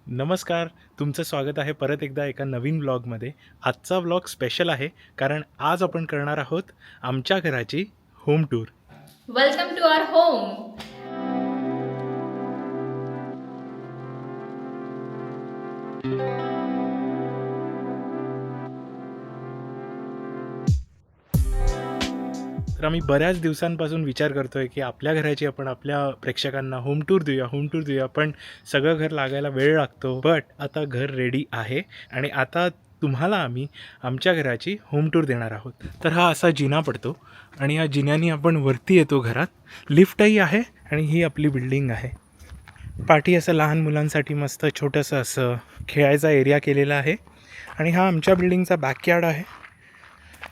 नमस्कार. तुमचं स्वागत आहे परत एकदा एका नवीन व्लॉगमध्ये. आजचा व्लॉग स्पेशल आहे कारण आज आपण करणार आहोत आमच्या घराची home tour. Welcome to our home. तर आम्ही बऱ्याच दिवसांपासून विचार करतोय की आपल्या घराची आपण आपल्या प्रेक्षकांना होम टूर देऊया. पण सगळं घर लागायला वेळ लागतो. बट आता घर रेडी आहे आणि आता तुम्हाला आम्ही आमच्या घराची होम टूर देणार आहोत. तर हा असा जिना पडतो आणि या जिन्यानी आपण वरती येतो घरात. लिफ्टही आहे आणि ही आपली बिल्डिंग आहे. पाठी असं लहान मुलांसाठी मस्त छोटंसं असं खेळायचा एरिया केलेला आहे. आणि हा आमच्या बिल्डिंगचा बॅकयार्ड आहे.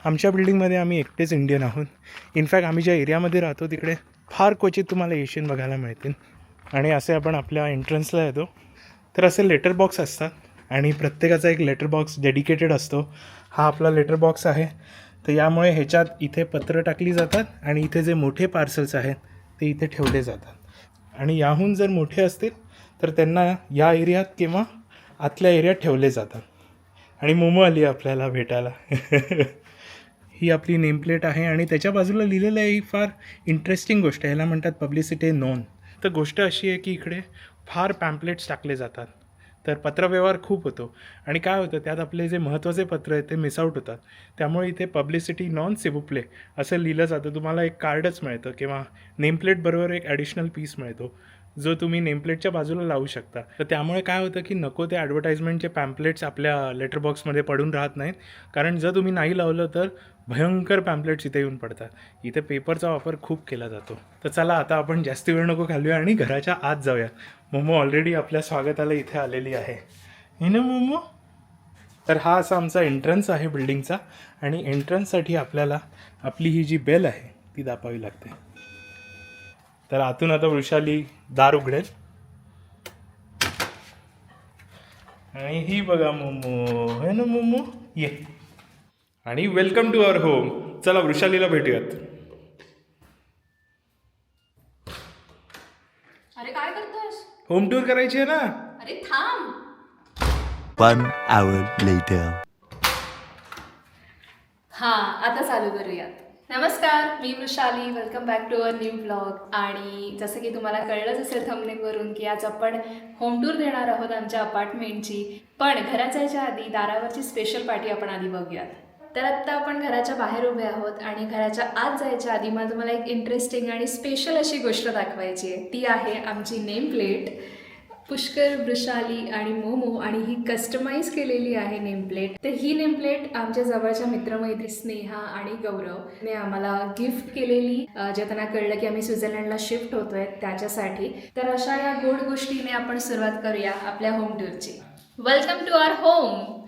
आमच्या बिल्डिंगमध्ये आम्ही एकटेच इंडियन आहोत. इनफॅक्ट आम्ही ज्या एरियामध्ये राहतो तिकडे फार क्वचित तुम्हाला एशियन बघायला मिळतील. आणि असे आपण आपल्या एंट्रन्सला येतो तर असे लेटर बॉक्स असतात आणि प्रत्येकाचा एक लेटर बॉक्स डेडिकेटेड असतो. हा आपला लेटर बॉक्स आहे. तर यामुळे ह्याच्यात इथे पत्र टाकली जातात आणि इथे जे मोठे पार्सल्स आहेत ते इथे ठेवले जातात. आणि याहून जर मोठे असतील तर त्यांना या एरियात किंवा आतल्या एरियात ठेवले जातात. आणि मोमो आली आपल्याला भेटायला. ही आपली नेमप्लेट आहे आणि त्याच्या बाजूला लिहिलेलं आहे. ही फार इंटरेस्टिंग गोष्ट आहे. याला म्हणतात पब्लिसिटी नोन. तर गोष्ट अशी आहे की इकडे फार पॅम्पलेट्स टाकले जातात. तर पत्रव्यवहार खूप होतो आणि काय होतं त्यात आपले जे महत्त्वाचे पत्र आहेत ते मिसआउट होतात. त्यामुळे इथे पब्लिसिटी नॉन सिवुप्ले असं लिहिलं जातं. तुम्हाला एक कार्डच मिळतं किंवा नेमप्लेटबरोबर एक ॲडिशनल पीस मिळतो जो तुम्ही नेमप्लेटच्या बाजूला लावू शकता. तर त्यामुळे काय होतं की नको ते ॲडव्हर्टाईजमेंटचे पॅम्पलेट्स आपल्या लेटर बॉक्समध्ये पडून राहत नाहीत. कारण जर तुम्ही नाही लावलं तर भयंकर पॅम्पलेट्स इथे येऊन पडतात. इथे पेपरचा वापर खूप केला जातो. तर चला आता आपण जास्त वेळ नको घालूया आणि घराच्या आत जाऊया. मोमो ऑलरेडी आपल्या स्वागताला इथे आलेली आहे. हे ना मोमो. तर हा असा आमचा एंट्रन्स आहे बिल्डिंगचा आणि एंट्रन्ससाठी आपल्याला आपली ही जी बेल आहे ती दाबावी लागते. तर आतून आता वृषाली दार उघडेल आणि ही बघा मोमो. हे ना मोमो ये. आणि वेलकम टू अवर होम. चला वृषालीला भेटूयात. अरे काय करतोस? होम टूर करायची आहे ना. अरे थांब. 1 hour later. हां, आता चालू करूयात. नमस्कार, मी Vrushali. Welcome back to our new blog. आणि जसं की तुम्हाला कळलंच असेल थंबनेलवरून की आज आपण होम टूर देणार आहोत आमच्या अपार्टमेंटची. पण घरात जायच्या आधी दारावरची स्पेशल पार्टी आपण आधी बघूयात. तर आत्ता आपण घराच्या बाहेर उभे आहोत आणि घराच्या आत जायच्या आधी मला तुम्हाला एक इंटरेस्टिंग आणि स्पेशल अशी गोष्ट दाखवायची आहे. ती आहे आमची नेम प्लेट. पुष्कर, वृषाली आणि मोमो आणि ही कस्टमाइज केलेली आहे नेमप्लेट. तर ही नेमप्लेट आमच्या जवळच्या मित्रमैत्री स्नेहा आणि गौरवने आम्हाला गिफ्ट केलेली, जे त्यांना कळलं की आम्ही स्वित्झर्लंडला शिफ्ट होतोय त्याच्यासाठी. तर अशा या गोड गोष्टीने आपण सुरुवात करूया आपल्या होम टूरची. Welcome to our home.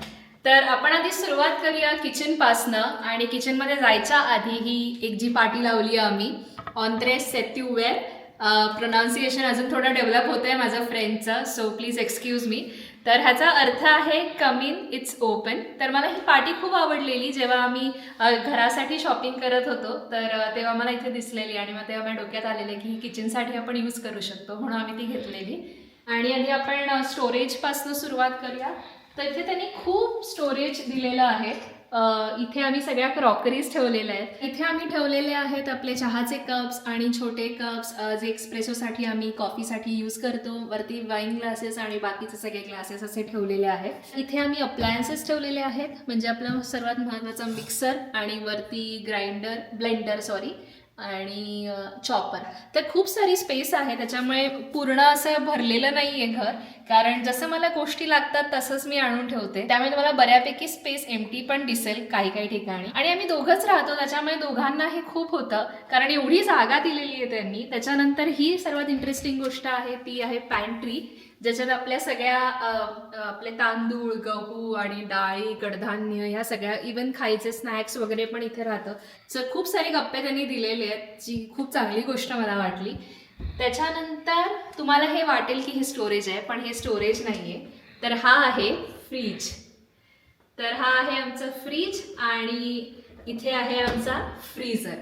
तर आपण आधी सुरुवात करूया किचनपासनं. आणि किचनमध्ये जायच्या आधी ही एक जी पाटी लावली आहे आम्ही, ऑन्त्रेस सेत्युवेर. प्रोनाऊन्सिएशन अजून थोडं डेव्हलप होतं आहे माझं फ्रेंचचं, सो प्लीज एक्सक्यूज मी. तर ह्याचा अर्थ आहे कम इन, इट्स ओपन. तर मला ही पाटी खूप आवडलेली जेव्हा आम्ही घरासाठी शॉपिंग करत होतो. तर तेव्हा मला इथे दिसलेली आणि मग तेव्हा माझ्या डोक्यात आलेले की ही किचनसाठी आपण यूज करू शकतो, म्हणून आम्ही ती घेतलेली. आणि आधी आपण स्टोरेजपासून सुरुवात करूया. तर इथे त्यांनी खूप स्टोरेज दिलेलं आहे. इथे आम्ही सगळ्या क्रॉकरीज ठेवलेल्या आहेत. इथे आम्ही ठेवलेले आहेत आपले चहाचे कप्स आणि छोटे कप्स, जे एक्सप्रेसोसाठी आम्ही कॉफीसाठी यूज करतो. वरती वाईन ग्लासेस आणि बाकीचे सगळे ग्लासेस असे ठेवलेले आहेत. इथे आम्ही अप्लायन्सेस ठेवलेले आहेत, म्हणजे आपलं सर्वात महत्त्वाचा मिक्सर आणि वरती ब्लेंडर आणि चॉपर. तर खूप सारी स्पेस आहे, त्याच्यामुळे पूर्ण असं भरलेलं नाही आहे घर. कारण जसं मला गोष्टी लागतात तसंच मी आणून ठेवते, त्यामुळे तुम्हाला बऱ्यापैकी स्पेस एम्प्टी पण दिसेल काही काही ठिकाणी. आणि आम्ही दोघंच राहतो त्याच्यामुळे दोघांना हे खूप होतं, कारण एवढी जागा दिलेली आहे त्यांनी. त्याच्यानंतर ही सर्वात इंटरेस्टिंग गोष्ट आहे, ती आहे पॅन्ट्री, ज्याच्यात आपल्या सगळ्या आपले तांदूळ, गहू आणि डाळी, कडधान्य ह्या सगळ्या, इवन खायचे स्नॅक्स वगैरे पण इथे राहतं. सो खूप सारे गप्पे त्यांनी दिलेले आहेत, जी खूप चांगली गोष्ट मला वाटली. त्याच्यानंतर तुम्हाला हे वाटेल की हे स्टोरेज आहे, पण हे स्टोरेज नाही आहे. तर हा आहे फ्रीज. तर हा आहे आमचं फ्रीज आणि इथे आहे आमचा फ्रीझर.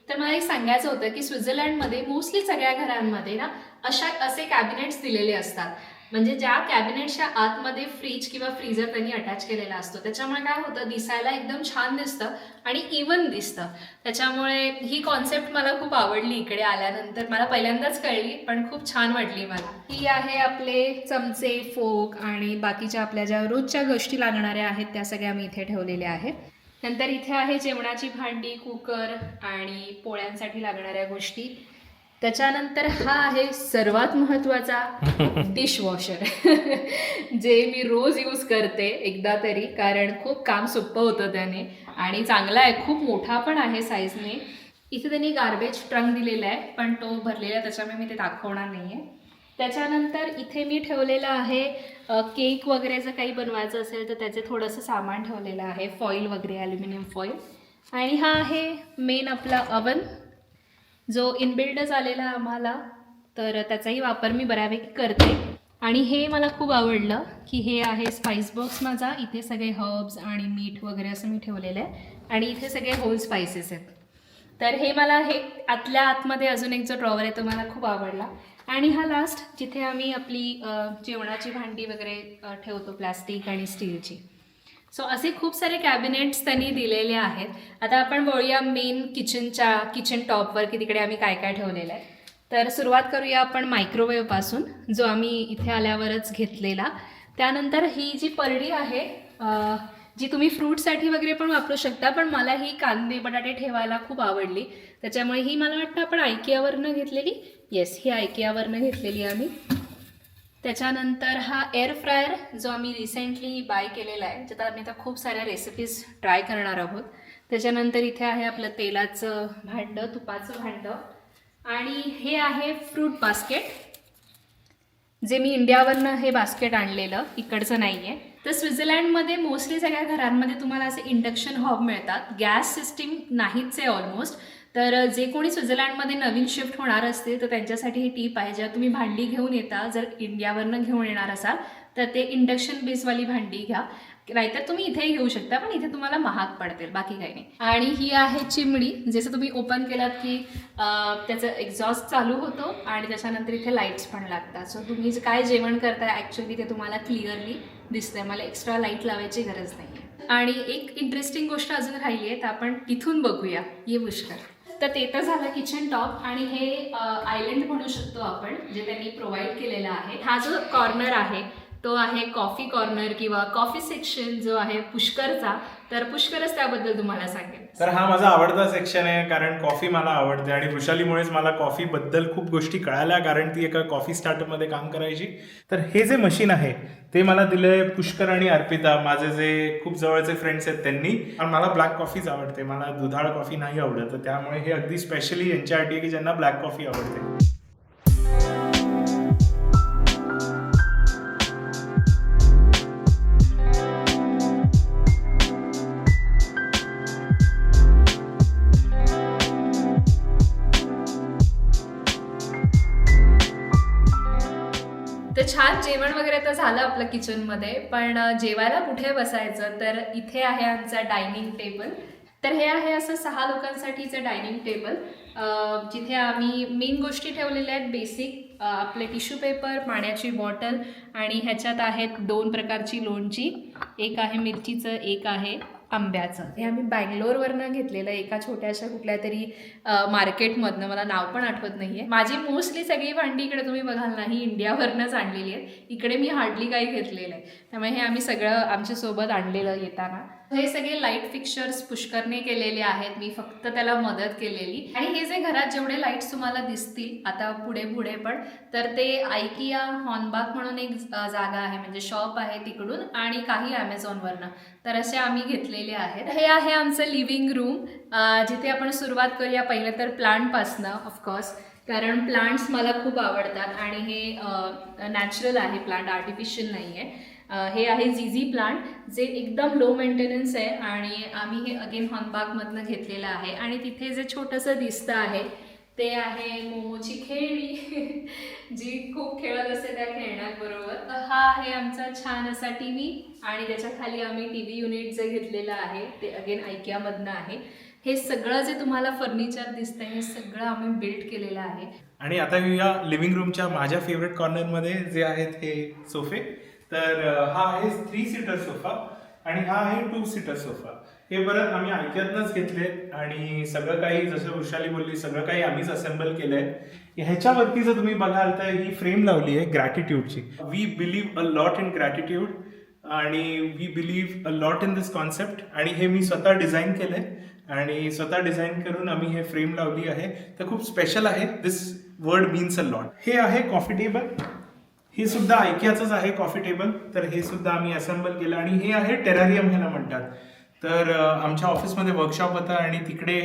तर मला एक सांगायचं होतं की स्वित्झर्लंडमध्ये मोस्टली सगळ्या घरांमध्ये ना असे कॅबिनेट्स दिलेले असतात. म्हणजे ज्या कॅबिनेटच्या आतमध्ये फ्रीज किंवा फ्रीजर त्यांनी अटॅच केलेला असतो, त्याच्यामुळे काय होतं, दिसायला एकदम छान दिसतं आणि इवन दिसतं. त्याच्यामुळे ही कॉन्सेप्ट मला खूप आवडली. इकडे आल्यानंतर मला पहिल्यांदाच कळली, पण खूप छान वाटली मला. ही आहे आपले चमचे, फोक आणि बाकीच्या आपल्या ज्या रोजच्या गोष्टी लागणाऱ्या आहेत त्या सगळ्या मी इथे ठेवलेल्या आहेत. नंतर इथे आहे जेवणाची भांडी, कुकर आणि पोळ्यांसाठी लागणाऱ्या गोष्टी. त्याच्यानंतर हा आहे सर्वात महत्त्वाचा डिशवॉशर जे मी रोज यूज करते एकदा तरी, कारण खूप काम सोपं होतं त्याने आणि चांगला आहे, खूप मोठा पण आहे साईजने. इथे त्यांनी गार्बेज ट्रंक दिलेला आहे, पण तो भरलेला आहे त्याच्यामुळे मी ते दाखवणार नाही आहे. त्याच्यानंतर इथे मी ठेवलेलं आहे केक वगैरे जर काही बनवायचं असेल तर त्याचे थोडंसं सामान ठेवलेलं आहे, फॉईल वगैरे, ॲल्युमिनियम फॉईल. आणि हा आहे मेन आपला अवन जो इनबिल्डच आलेला आम्हाला, तर त्याचाही वापर मी बऱ्यापैकी करते. आणि हे मला खूप आवडलं की हे आहे स्पाइस बॉक्स माझा. इथे सगळे हर्ब्स आणि मीठ वगैरे असं मी ठेवलेलं आहे आणि इथे सगळे होल स्पाइसेस आहेत. तर हे मला हे आतल्या आतमध्ये अजून एक जो ड्रॉवर आहे तो मला खूप आवडला. आणि हा लास्ट जिथे आम्ही आपली जेवणाची भांडी वगैरे ठेवतो, प्लास्टिक आणि स्टीलची. सो असे खूप सारे कॅबिनेट्स त्यांनी दिलेले आहेत. आता आपण बोलूया मेन किचन टॉपवर की तिकडे आम्ही काय काय ठेवलेलं आहे. तर सुरुवात करूया आपण मायक्रोवेव्हपासून, जो आम्ही इथे आल्यावरच घेतलेला. त्यानंतर ही जी परडी आहे जी तुम्ही फ्रूटसाठी वगैरे पण वापरू शकता, पण मला ही कांदे बटाटे ठेवायला खूप आवडली, त्याच्यामुळे ही मला वाटतं आपण आयकियावरनं घेतलेली. येस, ही आयकियावरनं घेतलेली आम्ही. त्याच्यानंतर हा एअर फ्रायर जो आम्ही रिसेंटली बाय केलेला आहे, ज्यात आम्ही आता खूप साऱ्या रेसिपीज ट्राय करणार आहोत. त्याच्यानंतर इथे आहे आपलं तेलाचं भांडं, तुपाचं भांडं. आणि हे आहे फ्रूट बास्केट, जे मी इंडियावरनं हे बास्केट आणलेलं, इकडचं नाही आहे. तर स्वित्झर्लंडमध्ये मोस्टली सगळ्या घरांमध्ये तुम्हाला असे इंडक्शन हॉब मिळतात, गॅस सिस्टीम नाहीच आहे ऑलमोस्ट. तर जे कोणी स्वित्झर्लंडमध्ये नवीन शिफ्ट होणार असतील तर त्यांच्यासाठी ही टीप आहे. जेव्हा तुम्ही भांडी घेऊन येता, जर इंडियावरनं घेऊन येणार असाल तर ते इंडक्शन बेसवाली भांडी घ्या, नाहीतर तुम्ही इथेही घेऊ शकता, पण इथे तुम्हाला महाग पडतील, बाकी काही नाही. आणि ही आहे चिमणी, जसं तुम्ही ओपन केलात की त्याचं एक्झॉस्ट चालू होतो आणि त्याच्यानंतर इथे लाईट्स पण लागतात. सो तुम्ही जे काय जेवण करताय ॲक्च्युली ते तुम्हाला क्लिअरली दिसतंय, मला एक्स्ट्रा लाईट लावायची गरज नाही आहे. आणि एक इंटरेस्टिंग गोष्ट अजून राहिली आहे, तर आपण तिथून बघूया. ये पुष्कर. तर ते तर झालं किचन टॉप. आणि हे आयलंड म्हणू शकतो आपण, जे त्यांनी प्रोव्हाइड केलेलं आहे. हा जो कॉर्नर आहे तो आहे कॉफी कॉर्नर किंवा कॉफी सेक्शन जो आहे पुष्करचा. तर पुष्करच त्याबद्दल तुम्हाला सांगेल. तर हा माझा आवडता सेक्शन आहे, कारण कॉफी मला आवडते आणि वृषालीमुळेच मला कॉफीबद्दल खूप गोष्टी कळाल्या, कारण ती एका कॉफी स्टार्टअपमध्ये काम करायची. तर हे जे मशीन आहे ते मला दिलं आहे पुष्कर आणि अर्पिता, माझे जे खूप जवळचे फ्रेंड्स आहेत त्यांनी. आणि मला ब्लॅक कॉफीच आवडते, मला दुधाळ कॉफी नाही आवडत, तर त्यामुळे हे अगदी स्पेशली यांच्यासाठी आहे की ज्यांना ब्लॅक कॉफी आवडते. तर छान जेवण वगैरे तर झालं आपलं किचनमध्ये, पण जेवायला कुठे बसायचं, तर इथे आहे आमचा डायनिंग टेबल. तर हे आहे असं 6 लोकांसाठीचं डायनिंग टेबल, जिथे आम्ही मेन गोष्टी ठेवलेल्या आहेत बेसिक, आपले टिश्यू पेपर, पाण्याची बॉटल आणि ह्याच्यात आहेत 2 प्रकारची लोणची, एक आहे मिरचीचं, एक आहे आंब्याचं. हे आम्ही बँगलोरवरनं घेतलेलं, एका छोट्याशा कुठल्या तरी मार्केटमधनं, मला नाव पण आठवत नाही आहे. माझी मोस्टली सगळी भांडी इकडे तुम्ही बघाल नाही इंडियावरनंच आणलेली आहेत, इकडे मी हार्डली काही घेतलेलं आहे, त्यामुळे हे आम्ही सगळं आमच्यासोबत आणलेलं येताना. हे सगळे लाईट फिक्चर्स पुष्करने केलेले आहेत, मी फक्त त्याला मदत केलेली. आणि हे जे घरात जेवढे लाईट्स तुम्हाला दिसतील आता पुढे पुढे पण, तर ते आयकिया हॉर्नबाक म्हणून एक जागा आहे, म्हणजे शॉप आहे तिकडून, आणि काही ॲमेझॉनवरनं, तर असे आम्ही घेतलेले आहेत. हे आहे आमचं लिव्हिंग रूम, जिथे आपण सुरुवात करूया पहिलं तर प्लांटपासनं, ऑफकोर्स, कारण प्लांट्स मला खूप आवडतात आणि हे नॅचरल आहे प्लांट, आर्टिफिशियल नाही आहे. हे आहे झिझी प्लांट, जे एकदम लो मेंटेनन्स आहे आणि आम्ही हे अगेन हॉर्नबाकमधनं घेतलेलं आहे. आणि तिथे जे छोटंसं दिसतं आहे ते आहे मोमोची खेळणी जी खूप खेळत असते त्या खेळण्याबरोबर. हा आहे आमचा छान असा TV आणि त्याच्या खाली आम्ही TV युनिट जे घेतलेलं आहे ते अगेन आयकियामधनं आहे. हे सगळं जे तुम्हाला फर्निचर दिसतंय हे सगळं आम्ही बिल्ड केलेलं आहे. आणि आता या लिव्हिंग रूमच्या माझ्या फेवरेट कॉर्नरमध्ये जे आहेत हे सोफे. तर हा आहे 3 सीटर सोफा आणि हा आहे 2 सीटर सोफा. हे परत आम्ही ऐक्यातनंच घेतले आणि सगळं काही जसं वृषाली बोलली सगळं काही आम्हीच असेंबल केलंय. ह्याच्यावरती जर तुम्ही बघाल तर ही फ्रेम लावली आहे ग्रॅटिट्यूडची. We believe a lot in gratitude आणि we believe a lot in this concept. आणि हे मी स्वतः डिझाईन केलंय आणि स्वतः डिझाईन करून आम्ही हे फ्रेम लावली आहे. तर खूप स्पेशल आहे. दिस वर्ड मीन्स अ लॉट. हे आहे कॉफी टेबल. हे सुद्धा ऐक्याचंच आहे कॉफी टेबल. तर हे सुद्धा आम्ही असेंबल केलं आणि हे आहे टेरारियम ह्याला म्हणतात. तर आमच्या ऑफिसमध्ये वर्कशॉप होता आणि तिकडे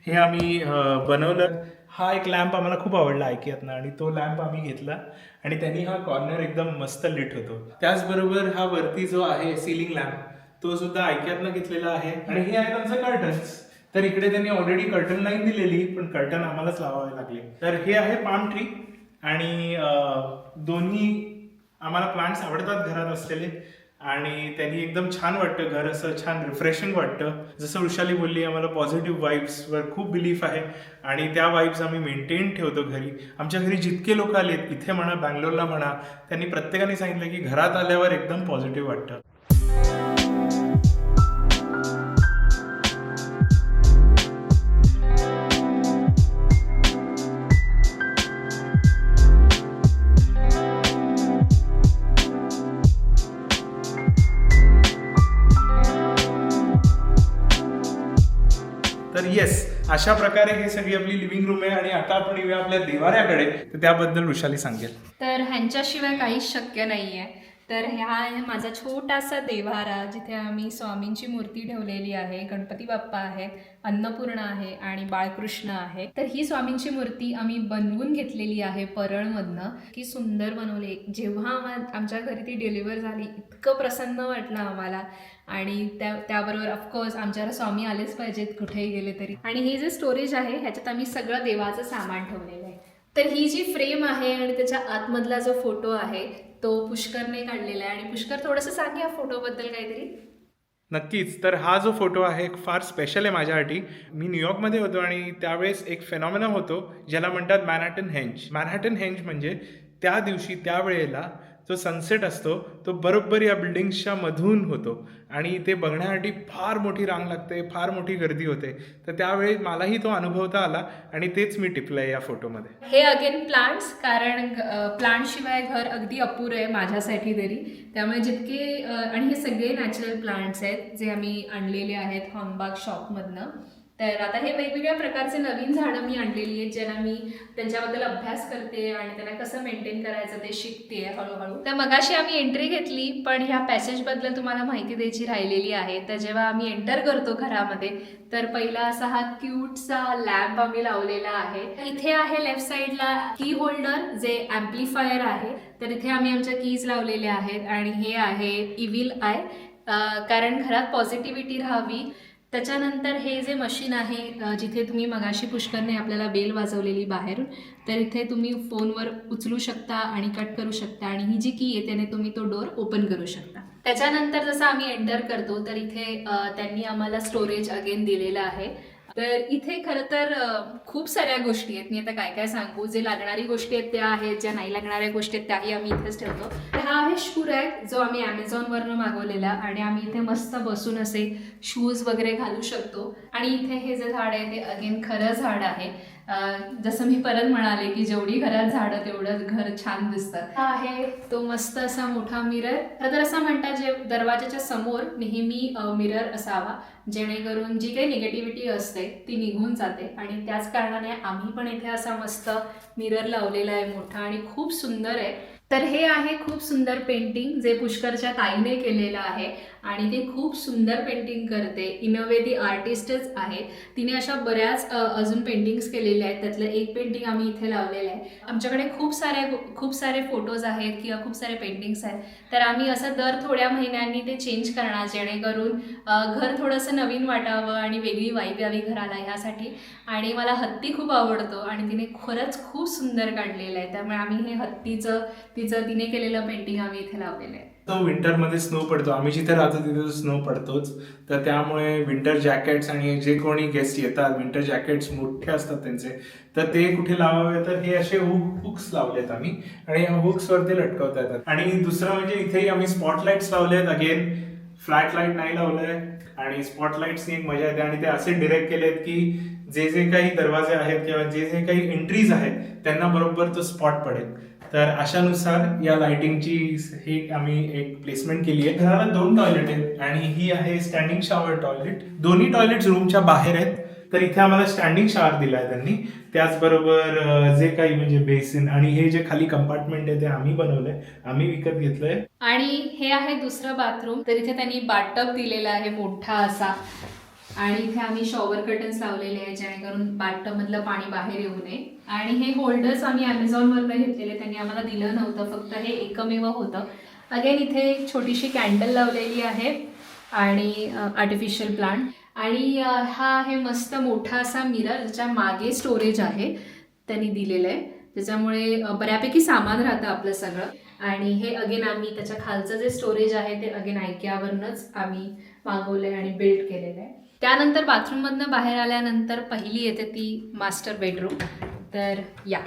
हे आम्ही बनवलं. हा एक लॅम्प आम्हाला खूप आवडला ऐक्यातनं आणि तो लॅम्प आम्ही घेतला आणि त्यांनी हा कॉर्नर एकदम मस्त लिट होतो. त्याचबरोबर हा वरती जो आहे सिलिंग लॅम्प तो सुद्धा ऐक्यातनं घेतलेला आहे. आणि हे आहे त्यांचं कर्टन्स. तर इकडे त्यांनी ऑलरेडी कर्टन लाईन दिलेली पण कर्टन आम्हालाच लावावे लागले. तर हे आहे पाम ट्री आणि दोन्ही आम्हाला प्लांट्स आवडतात घरात असलेले आणि त्यांनी एकदम छान वाटतं घर, असं छान रिफ्रेशिंग वाटतं. जसं वृषाली बोलली आम्हाला पॉझिटिव्ह वाईब्सवर खूप बिलीफ आहे आणि त्या वाईब्स आम्ही मेंटेन ठेवतो घरी. आमच्या घरी जितके लोक आलेत इथे म्हणा बँगलोरला म्हणा त्यांनी प्रत्येकाने सांगितलं की घरात आल्यावर एकदम पॉझिटिव्ह वाटतं. तर येस, अशा प्रकारे हे सगळी आपली लिव्हिंग रूम आहे. आणि आता आपण येऊया आपल्या देवाऱ्याकडे. तर त्याबद्दल वृषाली सांगेल. तर ह्यांच्याशिवाय काहीच शक्य नाही आहे. तर हा आहे माझा छोटासा देव्हारा जिथे आम्ही स्वामींची मूर्ती ठेवलेली आहे. गणपती बाप्पा आहेत, अन्नपूर्णा आहे आणि बाळकृष्ण आहे. तर ही स्वामींची मूर्ती आम्ही बनवून घेतलेली आहे परळमधनं. की सुंदर बनवली. जेव्हा आमच्या घरी ती डिलिव्हर झाली इतकं प्रसन्न वाटलं आम्हाला. आणि त्याबरोबर ऑफकोर्स आमच्यावर स्वामी आलेच पाहिजेत कुठेही गेले तरी. आणि हे जे स्टोरेज आहे ह्याच्यात आम्ही सगळं देवाचं सामान ठेवलेलं आहे. तर ही जी फ्रेम आहे आणि त्याच्या आतमधला जो फोटो आहे तो पुष्करने काढलेला आहे. आणि पुष्कर थोडंसं सांग या फोटोबद्दल काहीतरी. नक्कीच. तर हा जो फोटो आहे फार स्पेशल आहे माझ्यासाठी. मी न्यूयॉर्कमध्ये होतो आणि त्यावेळेस एक फेनॉमेना होतो ज्याला म्हणतात मॅनहॅटन हेंज. मॅनहॅटन हेंज म्हणजे त्या दिवशी त्यावेळेला जो सनसेट असतो तो बरोबर या बिल्डिंग्सच्या मधून होतो आणि ते बघण्यासाठी फार मोठी रांग लागते, फार मोठी गर्दी होते. तर त्यावेळी मलाही तो अनुभवता आला आणि तेच मी टिपलं आहे या फोटोमध्ये. हे अगेन प्लांट्स, कारण प्लांटशिवाय घर अगदी अपुरं आहे माझ्यासाठी तरी. त्यामुळे जितके आणि हे सगळे नॅचरल प्लांट्स आहेत जे आम्ही आणलेले आहेत हॉर्नबाग शॉपमधनं. तर आता हे वेगवेगळ्या प्रकारचे नवीन झाडं मी आणलेली आहेत ज्यांना मी त्यांच्याबद्दल अभ्यास करते आणि त्यांना कसं मेंटेन करायचं ते शिकते हळूहळू. तर मगाशी आम्ही एंट्री घेतली पण ह्या पॅसेजबद्दल तुम्हाला माहिती द्यायची राहिलेली आहे. तर जेव्हा आम्ही एंटर करतो घरामध्ये तर पहिला असा हा क्यूटचा लॅम्प आम्ही लावलेला आहे. इथे आहे लेफ्ट साईडला की होल्डर जे ॲम्प्लिफायर आहे. तर इथे आम्ही आमच्या कीज लावलेल्या आहेत. आणि हे आहे इव्हिल आय, कारण घरात पॉझिटिव्हिटी राहावी. त्याच्यानंतर हे जे मशीन आहे जिथे तुम्ही मगाशी पुष्करने आपल्याला बेल वाजवलेली बाहेरून, तर इथे तुम्ही फोनवर उचलू शकता आणि कट करू शकता आणि ही जी की आहे त्याने तुम्ही तो डोर ओपन करू शकता. त्याच्यानंतर जसं आम्ही एंटर करतो तर इथे त्यांनी आम्हाला स्टोरेज अगेन दिलेलं आहे. तर इथे खरं तर खूप साऱ्या गोष्टी आहेत. मी आता काय काय सांगू. जे लागणारी गोष्टी आहेत त्या आहेत, ज्या नाही लागणाऱ्या गोष्टी आहेत त्याही आम्ही इथेच ठेवतो. हा आहे शू रॅक जो आम्ही ॲमेझॉनवरनं मागवलेला आणि आम्ही इथे मस्त बसून असे शूज वगैरे घालू शकतो. आणि इथे हे जे झाड आहे ते अगेन खरं झाड आहे. जसं मी परत म्हणाले की जेवढी घरात झाडं तेवढं घर छान दिसतं. हा आहे तो मस्त असा मोठा मिरर. तर असं म्हणतात जे दरवाजाच्या समोर नेहमी मिरर असावा जेणेकरून जी काही निगेटिव्हिटी असते ती निघून जाते. आणि त्याच कारणाने आम्ही पण इथे असा मस्त मिरर लावलेला आहे मोठा आणि खूप सुंदर आहे. तर हे आहे खूप सुंदर पेंटिंग जे पुष्करच्या ताईने केलेलं आहे आणि ते खूप सुंदर पेंटिंग करते. इन अ वे ती आर्टिस्टच आहे. तिने अशा बऱ्याच अजून पेंटिंग्स केलेल्या आहेत. त्यातलं एक पेंटिंग आम्ही इथे लावलेलं आहे. आमच्याकडे खूप सारे फोटोज आहेत किंवा खूप सारे पेंटिंग्स आहेत. तर आम्ही असं दर थोड्या महिन्यांनी ते चेंज करणार जेणेकरून घर थोडंसं नवीन वाटावं आणि वेगळी वाईब यावी घराला ह्यासाठी. आणि मला हत्ती खूप आवडतो आणि तिने खरंच खूप सुंदर काढलेलं आहे. त्यामुळे आम्ही हे हत्तीचं तिने केलेलं पेंटिंग आम्ही इथे लावलेलं आहे. तो विंटरमध्ये स्नो पडतो, आम्ही जिथे राहतो तिथे स्नो पडतोच, तर त्यामुळे विंटर जॅकेट्स आणि जे कोणी गेस्ट येतात विंटर जॅकेट्स मोठे असतात त्यांचे, तर ते कुठे लावावे, तर हे असे हुक्स लावलेत आम्ही आणि या हुक्स वरती लटकवता येतात. आणि दुसरं म्हणजे इथेही आम्ही स्पॉटलाइट्स लावलेत. अगेन फ्लॅट लाईट नाही लावलंय आणि स्पॉटलाइट्सनी एक मजा येते आणि ते असे डिरेक्ट केलेत की जे जे काही दरवाजे आहेत किंवा जे जे काही एंट्रीज आहेत त्यांना बरोबर तो स्पॉट पडेल. तर अशानुसार या लाइटिंगची हे आम्ही एक प्लेसमेंट केली आहे. घराला 2 टॉयलेट आहेत आणि ही आहे स्टँडिंग शॉवर टॉयलेट. दोन्ही टॉयलेट्स रूमच्या बाहेर आहेत, तर इथे आम्हाला स्टँडिंग शॉवर दिलाय त्यांनी. त्याचबरोबर जे काही म्हणजे बेसिन आणि हे जे खाली कंपार्टमेंट आहे ते आम्ही बनवलंय, आम्ही विकत घेतलंय. आणि हे आहे दुसरं बाथरूम. तर इथे त्यांनी बाथटब दिलेला आहे मोठा असा आणि इथे आम्ही शॉवर कर्टन्स लावलेले आहे जेणेकरून बाथटब मधलं पाणी बाहेर येऊ नये. आणि हे होल्डर्स आम्ही Amazonवरनं घेतलेले, त्यांनी आम्हाला दिलं नव्हतं, फक्त हे एकमेव होतं. अगेन इथे एक छोटीशी कॅन्डल लावलेली आहे आणि आर्टिफिशियल प्लांट. आणि हा आहे मस्त मोठा असा मिरर ज्याच्या मागे स्टोरेज आहे त्यांनी दिलेलं आहे, त्याच्यामुळे बऱ्यापैकी सामान राहतं आपलं सगळं. आणि हे अगेन आम्ही त्याच्या खालचं जे स्टोरेज आहे ते अगेन IKEAवरूनच आम्ही मागवलं आहे आणि बिल्ड केलेलं आहे. त्यानंतर बाथरूममधनं बाहेर आल्यानंतर पहिली येते ती मास्टर बेडरूम. तर या,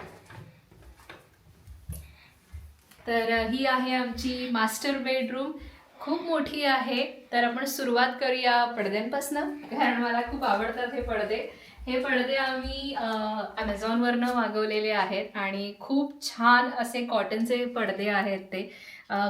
तर ही आहे आमची मास्टर बेडरूम. खूप मोठी आहे. तर आपण सुरुवात करूया पडद्यांपासून, कारण मला खूप आवडतात हे पडदे. हे पडदे आम्ही Amazonवरनं मागवलेले आहेत आणि खूप छान असे कॉटनचे पडदे आहेत ते.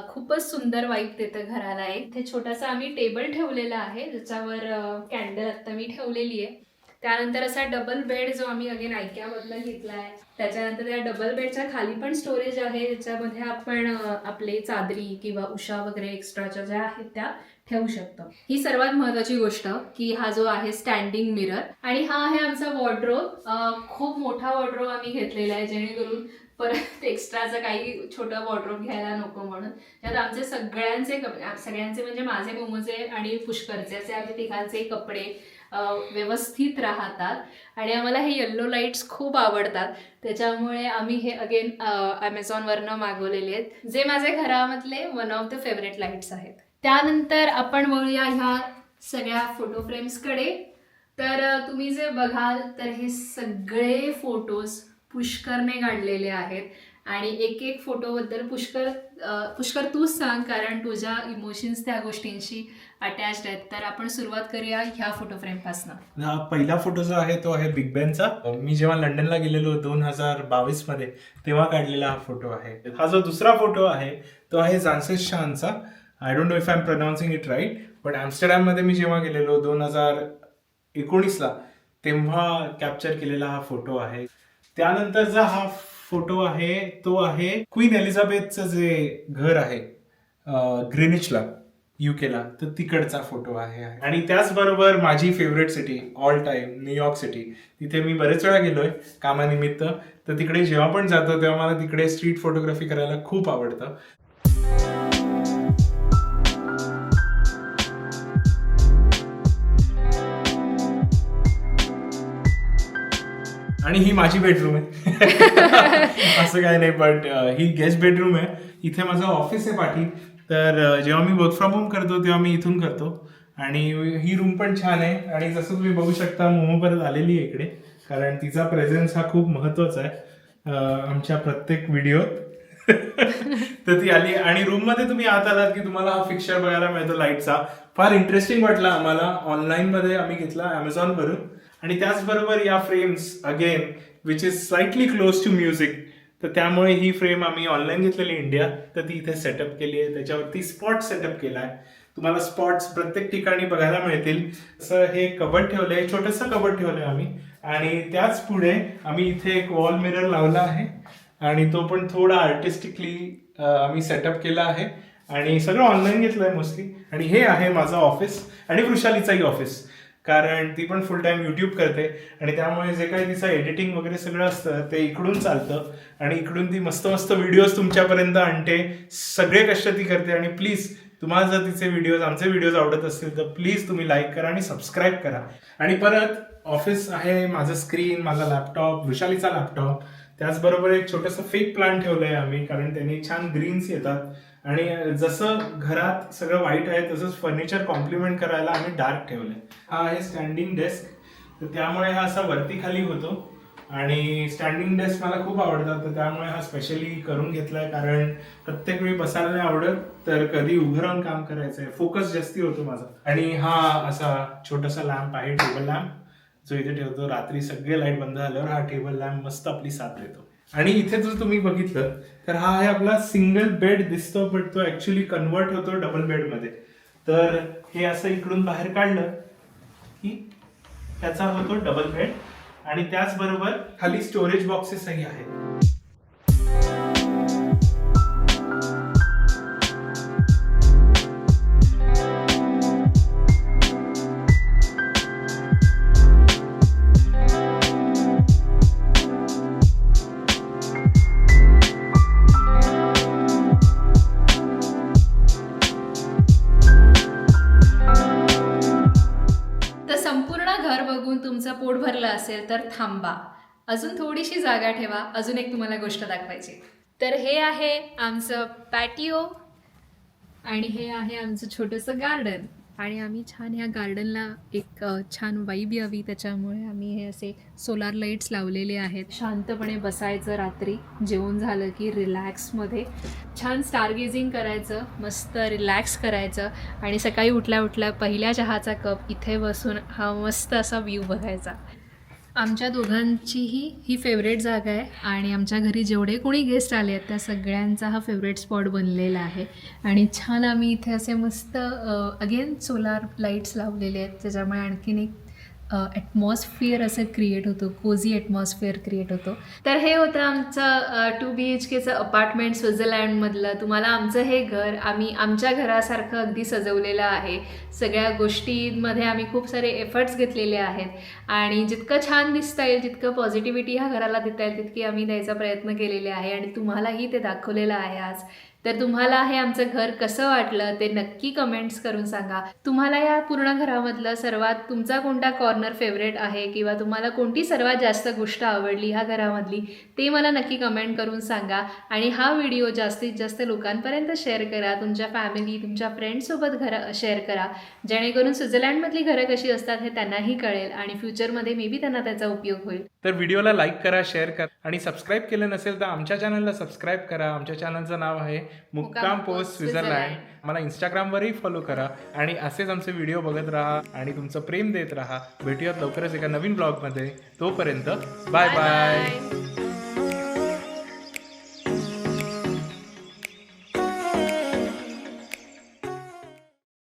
खूपच सुंदर वाईब देतं घराला. एक ते छोटासा आम्ही टेबल ठेवलेला आहे ज्याच्यावर कॅन्डल आत्ता मी ठेवलेली आहे. त्यानंतर असा डबल बेड जो आम्ही अगेन IKEAमधला घेतला आहे. त्याच्यानंतर त्या डबल बेडच्या खाली पण स्टोरेज आहे ज्याच्यामध्ये आपण आपले चादरी किंवा उषा वगैरे एक्स्ट्राच्या ज्या आहेत त्या ठेवू शकतो. ही सर्वात महत्त्वाची गोष्ट की हा जो आहे स्टँडिंग मिरर. आणि हा आहे आमचा वॉर्डरोब. खूप मोठा वॉर्डरोब आम्ही घेतलेला आहे जेणेकरून परत एक्स्ट्राचं काही छोटं वॉर्डरोब घ्यायला नको म्हणून. त्यात आमचे सगळ्यांचे म्हणजे माझे, मोमोचे आणि पुष्करचे असे आम्ही तिघांचे कपडे व्यवस्थित राहतात. आणि आम्हाला हे येल्लो लाईट्स खूप आवडतात, त्याच्यामुळे आम्ही हे अगेन Amazonवरनं मागवलेले आहेत, जे माझे घरामधले one of the favourite lights आहेत. त्यानंतर आपण वळूया ह्या सगळ्या फोटो फ्रेम्सकडे. तर तुम्ही जे बघाल तर हे सगळे फोटोज पुष्करने काढलेले आहेत आणि एक एक फोटोबद्दल पुष्कर तूच सांग, कारण तुझ्या इमोशन्स त्या गोष्टींशी अटॅच्ड आहेत. तर आपण सुरुवात करूया ह्या फोटो फ्रेमपासून. हा पहिला फोटो जो आहे तो आहे बिग बॅनचा. मी जेव्हा लंडनला गेलेलो 2022 मध्ये तेव्हा काढलेला हा फोटो आहे. हा जो दुसरा फोटो आहे तो आहे जान्सेस शानचा. I don't know if I am pronouncing it right, but ॲम्स्टरडॅममध्ये मी जेव्हा गेलेलो 2019ला तेव्हा कॅप्चर केलेला हा फोटो आहे. त्यानंतरचा हा फोटो आहे तो आहे क्वीन एलिझाबेथचं जे घर आहे ग्रीनिचला UKला, तर तिकडचा फोटो आहे. आणि त्याचबरोबर माझी favourite city all time New York city. तिथे मी बरेच वेळा गेलोय कामानिमित्त, तर तिकडे जेव्हा पण जातो तेव्हा मला तिकडे स्ट्रीट फोटोग्राफी करायला खूप आवडतं. आणि ही माझी बेडरूम आहे. असं काय नाही, बट ही गेस्ट बेडरूम आहे. इथे माझं ऑफिस आहे पाठी, तर जेव्हा मी वर्क फ्रॉम होम करतो तेव्हा मी इथून करतो. आणि ही रूम पण छान आहे. आणि जसं तुम्ही बघू शकता मोमो परत आलेली आहे इकडे, कारण तिचा प्रेझेन्स हा खूप महत्वाचा आहे आमच्या प्रत्येक व्हिडिओत. तर ती आली आणि रूममध्ये तुम्ही आत आलात की तुम्हाला हा फिक्चर बघायला मिळतो लाईटचा. फार इंटरेस्टिंग वाटला आम्हाला. ऑनलाईनमध्ये आम्ही घेतला Amazonवरून. आणि त्याचबरोबर या frames again which is slightly close to music, तर त्यामुळे ही फ्रेम आम्ही ऑनलाईन घेतलेली इंडिया, तर ती इथे सेटअप केली आहे. त्याच्यावरती स्पॉट सेटअप केला आहे. तुम्हाला स्पॉट्स प्रत्येक ठिकाणी बघायला मिळतील. असं हे कबड ठेवलंय, छोटंसं कबड ठेवलंय आम्ही. आणि त्याच पुढे आम्ही इथे एक वॉल मिरर लावला आहे आणि तो पण थोडा आर्टिस्टिकली आम्ही सेटअप केला आहे. आणि सगळं ऑनलाईन घेतलंय मोस्टली. आणि हे आहे माझं ऑफिस आणि वृषालीचाही ऑफिस, कारण ती पण फुल टाइम यूट्यूब करते आणि त्यामुळे जे काही तिचं एडिटिंग वगैरे सगळं असतं ते इकडून चालतं आणि इकडून ती मस्त मस्त व्हिडिओज तुमच्यापर्यंत आणते. सगळे कष्ट ती करते. आणि प्लीज तुम्हाला जर तिचे व्हिडिओज, आमचे व्हिडिओज आवडत असतील तर प्लीज तुम्ही लाईक करा आणि सबस्क्राईब करा. आणि परत ऑफिस आहे, माझं स्क्रीन, माझा लॅपटॉप, वृषालीचा लॅपटॉप, त्याचबरोबर एक छोटंसं फेक प्लांट ठेवलंय आम्ही, कारण त्यांनी छान ग्रीन्स येतात आणि जसं घरात सगळं व्हाईट आहे तसंच फर्निचर कॉम्प्लिमेंट करायला आम्ही डार्क ठेवलंय. हा आहे स्टँडिंग डेस्क, तर त्यामुळे हा असा वरती खाली होतो आणि स्टँडिंग डेस्क मला खूप आवडतात, तर त्यामुळे हा स्पेशली करून घेतलाय, कारण प्रत्येक वेळी बसायला नाही आवडत, तर कधी उभं राहून काम करायचंय, फोकस जास्ती होतो माझा. आणि हा असा छोटासा लॅम्प आहे, टेबल लॅम्प, जो इथे ठेवतो. रात्री सगळे लाईट बंद झाल्यावर हा टेबल लॅम्प मस्त आपली साथ देतो. आणि इथे जर तुम्ही बघितलं तर हा आहे आपला सिंगल बेड दिसतो, पण तो ऍक्च्युली कन्वर्ट होतो डबल बेड मध्ये. तर हे असं इकडून बाहेर काढलं की त्याचा होतो डबल बेड, आणि त्याचबरोबर खाली स्टोरेज बॉक्सेसही आहेत. तर संपूर्ण घर बघून तुमचं पोट भरलं असेल तर थांबा, अजून थोडीशी जागा ठेवा, अजून एक तुम्हाला गोष्ट दाखवायची. तर हे आहे आमचं पॅटिओ आणि हे आहे आमचं छोटंसं गार्डन. आणि आम्ही छान ह्या गार्डनला एक छान वाईब यावी त्याच्यामुळे आम्ही हे असे सोलार लाईट्स लावलेले आहेत. शांतपणे बसायचं, रात्री जेवण झालं की रिलॅक्समध्ये छान स्टारगेझिंग करायचं, मस्त रिलॅक्स करायचं आणि सकाळी उठल्या उठल्या पहिल्या चहाचा कप इथे बसून हा मस्त असा व्ह्यू बघायचा. आमच्या दोघांचीही ही फेवरेट जागा आहे आणि आमच्या घरी जेवढे कोणी गेस्ट आले आहेत त्या सगळ्यांचा हा फेवरेट स्पॉट बनलेला आहे. आणि छान आम्ही इथे असे मस्त अगेन सोलार लाईट्स लावलेले आहेत, त्याच्यामुळे आणखीन एक ॲटमॉस्फिअर असं क्रिएट होतो, कोझी ॲटमॉस्फिअर क्रिएट होतो. तर हे होतं आमचं 2 BHKचं अपार्टमेंट स्वित्झर्लंडमधलं. तुम्हाला आमचं हे घर आम्ही आमच्या घरासारखं अगदी सजवलेलं आहे. सगळ्या गोष्टींमध्ये आम्ही खूप सारे एफर्ट्स घेतलेले आहेत आणि जितकं छान दिसता येईल, जितकं पॉझिटिव्हिटी ह्या घराला देता येईल तितकी आम्ही द्यायचा प्रयत्न केलेला आहे आणि तुम्हालाही ते दाखवलेलं आहे आज. तर तुम्हाला हे आमचं घर कसं वाटलं ते नक्की कमेंट्स करून सांगा. तुम्हाला या पूर्ण घरामधलं सर्वात तुमचा कोणता कॉर्नर फेवरेट आहे किंवा तुम्हाला कोणती सर्वात जास्त गोष्ट आवडली ह्या घरामधली ते मला नक्की कमेंट करून सांगा. आणि हा व्हिडिओ जास्तीत जास्त लोकांपर्यंत शेअर करा, तुमच्या फॅमिली, तुमच्या फ्रेंड्ससोबत शेअर करा, जेणेकरून स्वित्झर्लंडमधली घरं कशी असतात हे त्यांनाही कळेल आणि फ्युचरमध्ये मे बी त्यांना त्याचा उपयोग होईल. तर व्हिडिओला लाईक करा, शेअर करा आणि सबस्क्राईब केलं नसेल तर आमच्या चॅनलला सबस्क्राईब करा. आमच्या चॅनलचं नाव आहे मुक्काम पोस्ट स्वित्झर्लंड. मला इंस्टाग्रामवरही फॉलो करा आणि असेच आमचे व्हिडिओ बघत राहा आणि तुमचं प्रेम देत राहा. भेटूयात लवकरच एका नवीन ब्लॉगमध्ये. तोपर्यंत बाय बाय.